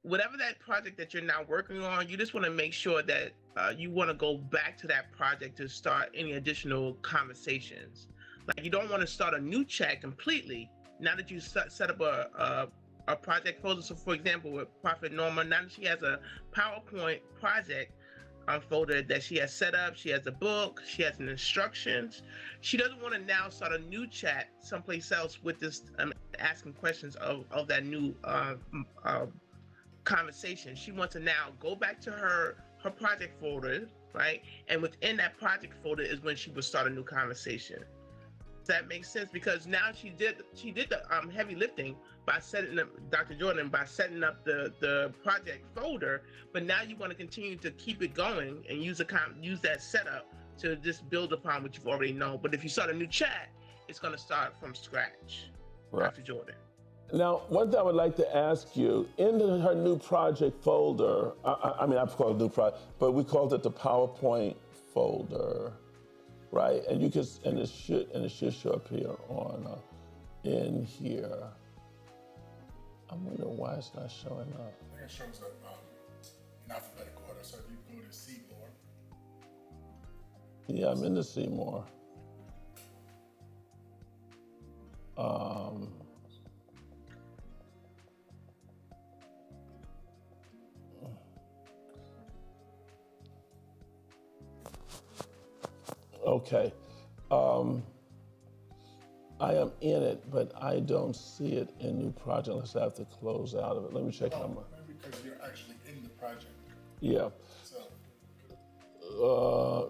whatever that project that you're now working on, you just want to make sure that you want to go back to that project to start any additional conversations. Like, you don't want to start a new chat completely now that you set up a project folder. So, for example, with Prophet Norma, now that she has a PowerPoint project folder that she has set up, she has a book, she has an instructions. She doesn't want to now start a new chat someplace else with this asking questions of that new conversation. She wants to now go back to her project folder, right? And within that project folder is when she would start a new conversation. Does that make sense? Because now she did the heavy lifting by setting up, Dr. Jordan, by setting up the project folder. But now you want to continue to keep it going and use that setup to just build upon what you've already known. But if you start a new chat, it's going to start from scratch. Right. Dr. Jordan. Now, one thing I would like to ask you, in her new project folder, I mean, I've called it new project, but we called it the PowerPoint folder, right? And it should show up here on in here. I'm wondering why it's not showing up. I think it shows up in alphabetical order. So if you go to see more. Yeah, I'm in the see more. Okay. I am in it, but I don't see it in new project unless I have to close out of it. Let me check on my. Maybe because you're actually in the project. Yeah.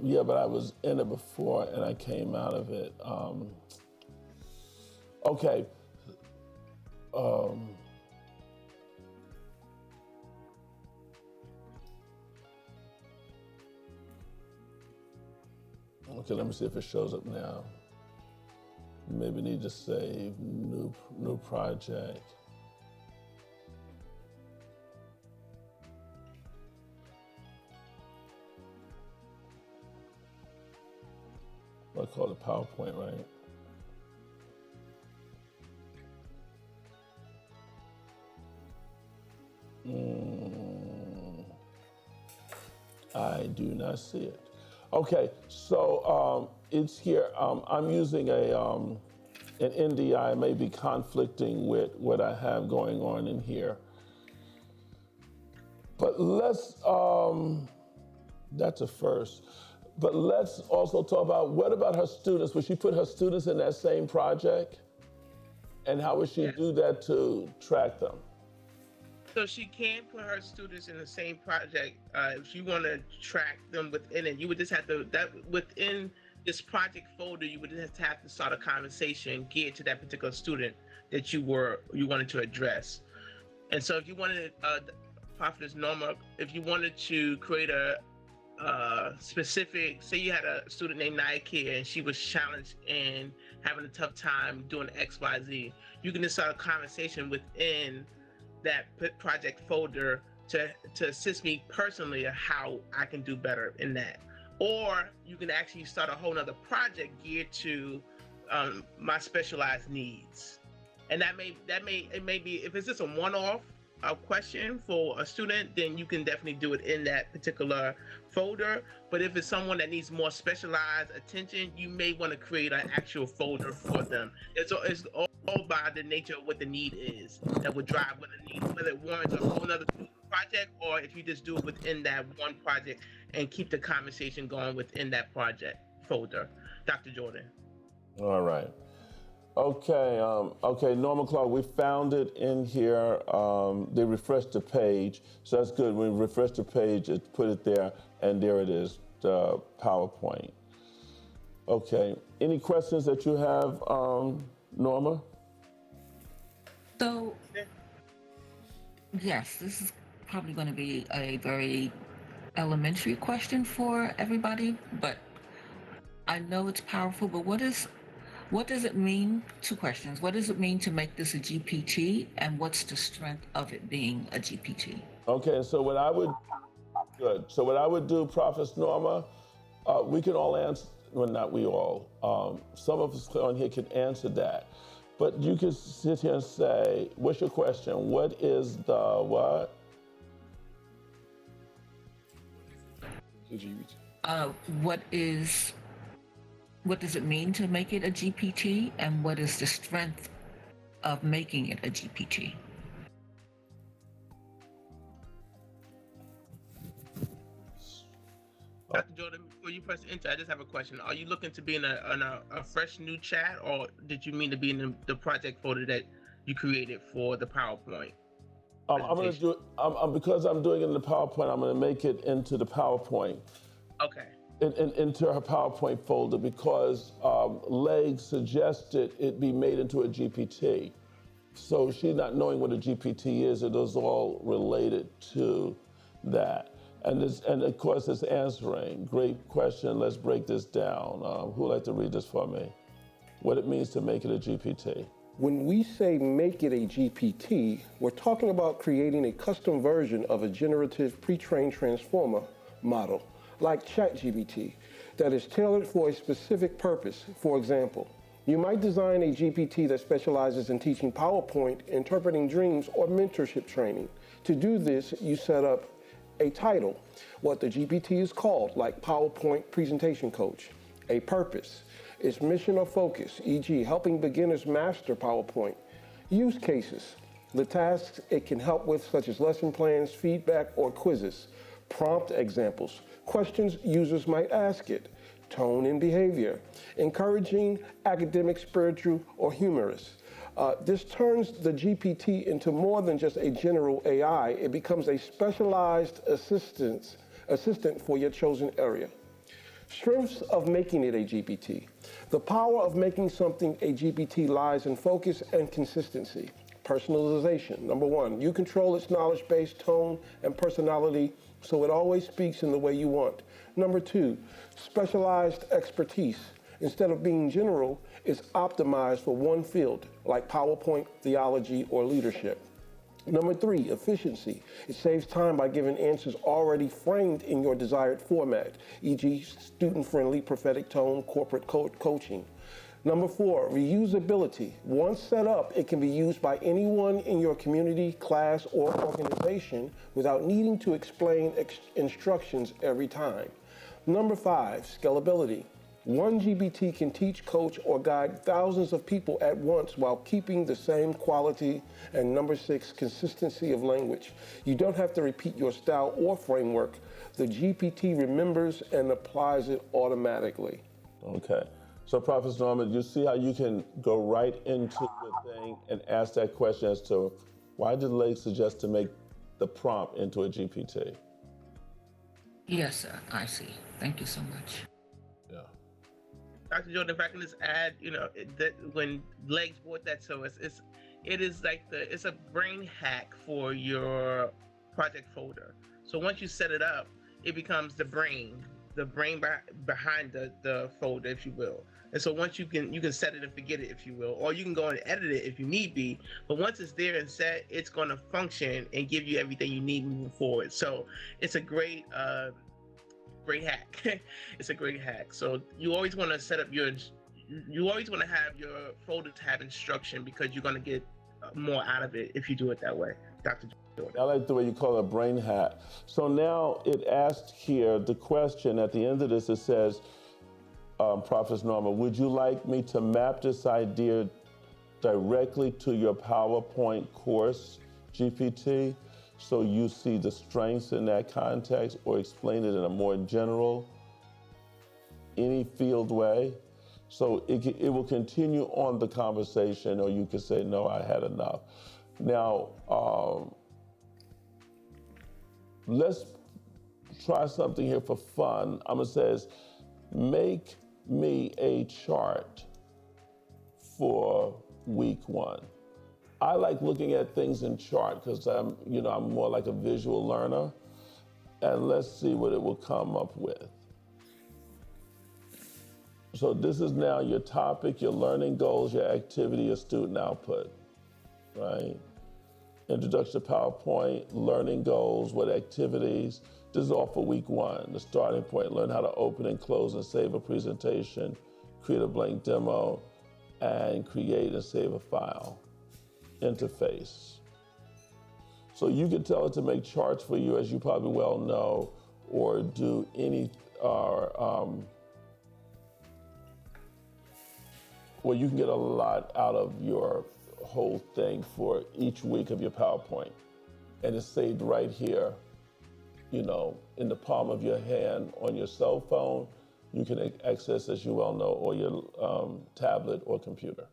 Yeah, but I was in it before and I came out of it. Okay. Okay, let me see if it shows up now. Maybe need to save new project. I call it PowerPoint, right? I do not see it. Okay, so it's here. I'm using an NDI, may be conflicting with what I have going on in here. But let's, that's a first. But let's also talk about, what about her students? Would she put her students in that same project? And how would she do that to track them? So she can put her students in the same project. If you want to track them within it, you would just have to, within this project folder, you would just have to start a conversation geared to that particular student that you wanted to address. And so if you wanted, Prophetess Norma, if you wanted to create a specific, say you had a student named Nykaya and she was challenged in having a tough time doing XYZ, you can just start a conversation within that project folder to assist me personally of how I can do better in that. Or you can actually start a whole nother project geared to my specialized needs. And it may be, if it's just a one-off question for a student, then you can definitely do it in that particular folder. But if it's someone that needs more specialized attention, you may want to create an actual folder for them. It's all by the nature of what the need is that would drive what the need, whether it warrants a whole other project or if you just do it within that one project and keep the conversation going within that project folder. Dr. Jordan. All right. Okay, okay, Norma Clark, we found it in here. They refreshed the page, so that's good. When we refresh the page, it put it there, and there it is, the PowerPoint. Okay, any questions that you have, Norma? So, yes, this is probably going to be a very elementary question for everybody, but I know it's powerful, but what does it mean? Two questions. What does it mean to make this a GPT, and what's the strength of it being a GPT? Okay, so what I would do, Prophet Norma, we can all answer, well, not we all, some of us on here can answer that. But you can sit here and say, what's your question? What is the what? the GPT. What does it mean to make it a GPT, and what is the strength of making it a GPT? Dr. Jordan, before you press enter, I just have a question. Are you looking to be in a fresh new chat, or did you mean to be in the project folder that you created for the PowerPoint? I'm going to do it, because I'm doing it in the PowerPoint, I'm going to make it into the PowerPoint. Okay. Into her PowerPoint folder because Leg suggested it be made into a GPT. So she not knowing what a GPT is, it is all related to that. And of course it's answering. Great question, let's break this down. Who would like to read this for me? What it means to make it a GPT. When we say make it a GPT, we're talking about creating a custom version of a generative pre-trained transformer model, like ChatGPT, that is tailored for a specific purpose. For example, you might design a GPT that specializes in teaching PowerPoint, interpreting dreams, or mentorship training. To do this, you set up a title, what the GPT is called, like PowerPoint Presentation Coach, a purpose, its mission or focus, e.g. helping beginners master PowerPoint, use cases, the tasks it can help with such as lesson plans, feedback, or quizzes, prompt examples, questions users might ask it, tone and behavior, encouraging, academic, spiritual, or humorous. This turns the GPT into more than just a general AI. It becomes a specialized assistant for your chosen area. Strengths of making it a GPT. The power of making something a GPT lies in focus and consistency. Personalization. Number one, you control its knowledge base, tone, and personality, so it always speaks in the way you want. Number two, specialized expertise. Instead of being general, it's optimized for one field, like PowerPoint, theology, or leadership. Number three, efficiency. It saves time by giving answers already framed in your desired format, e.g. student-friendly, prophetic tone, corporate coaching. Number four, reusability. Once set up, it can be used by anyone in your community, class, or organization without needing to explain instructions every time. Number five, scalability. One GPT can teach, coach, or guide thousands of people at once while keeping the same quality. And number six, consistency of language. You don't have to repeat your style or framework. The GPT remembers and applies it automatically. Okay. So, Prophet Norman, you see how you can go right into the thing and ask that question as to why did Leg suggest to make the prompt into a GPT? Yes, sir. I see. Thank you so much. Yeah. Dr. Jordan, if I can just add, that when Legs brought that to us, it is like it's a brain hack for your project folder. So once you set it up, it becomes the brain behind the folder, if you will. And so once you can set it and forget it, if you will, or you can go and edit it if you need be. But once it's there and set, it's going to function and give you everything you need moving forward. So it's a great hack. It's a great hack. So you always want to you always want to have your folder to have instruction, because you're going to get more out of it if you do it that way. Dr. Jordan. I like the way you call it a brain hack. So now it asked here the question at the end of this, it says, Prophet Norma, would you like me to map this idea directly to your PowerPoint course, GPT, so you see the strengths in that context, or explain it in a more general, any field way? So it will continue on the conversation, or you could say, no, I had enough. Now, let's try something here for fun. I'm gonna say, make me a chart for week one. I like looking at things in chart because I'm more like a visual learner. And let's see what it will come up with. So this is now your topic, your learning goals, your activity, your student output, right? Introduction to PowerPoint, learning goals, what activities. This is all for week one. The starting point, learn how to open and close and save a presentation, create a blank demo, and create and save a file. Interface. So you can tell it to make charts for you, as you probably well know, or do any, well, you can get a lot out of your whole thing for each week of your PowerPoint. And it's saved right here, you know, in the palm of your hand on your cell phone. You can access, as you well know, or your tablet or computer.